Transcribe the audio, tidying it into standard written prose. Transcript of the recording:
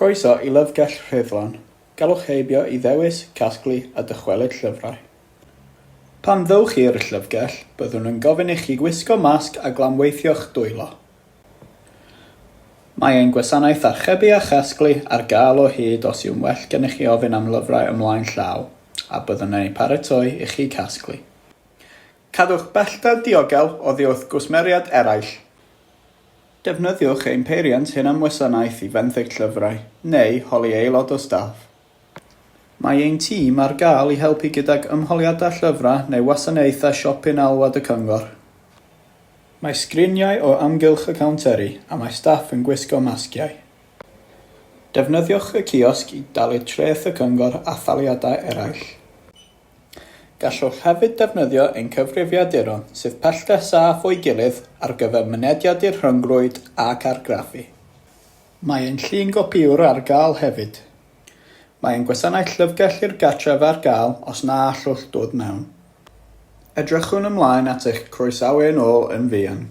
Croeso i Lyfrgell Rhuddlan. Galwch heibio i ddewis, casglu a dychwelyd llyfrau. Pan ddewch i'r llyfrgell, byddwn yn gofyn i chi gwisgo masg a glamweithio'ch dwylo. Mae ein gwasanaeth archebu a chasglu ar gael o hyd os yw'n well gennych chi ofyn am lyfrau ymlaen llaw, a byddwn yn ei paratoi i chi casglu. Cadwch bellter diogel oddi wrth gwsmeriad eraill. Defnyddiwch ein peiriant hyn am wasanaeth i fenthyg llyfrau, neu holi aelod o staff. Mae ein tîm ar gael i helpu gydag ymholiadau llyfrau neu wasanaethau siopin alwad y cyngor. Mae sgriniau o amgylch y counteri a mae staff yn gwisgo masgiau. Defnyddiwch y ciosg i dalu treth y cyngor a thaliadau eraill. Gallwch hefyd defnyddio ein cyfrifiaduron sydd pellter saff o'i gilydd ar gyfer mynediad i'r rhyngrwyd ac argraffu. Mae ein llun gopiwr ar gael hefyd. Mae ein gwasanaeth llyfrgell i'r gartref ar gael os na allwch dod mewn. Edrychwn ymlaen at eich croesawu yn ôl yn fuan.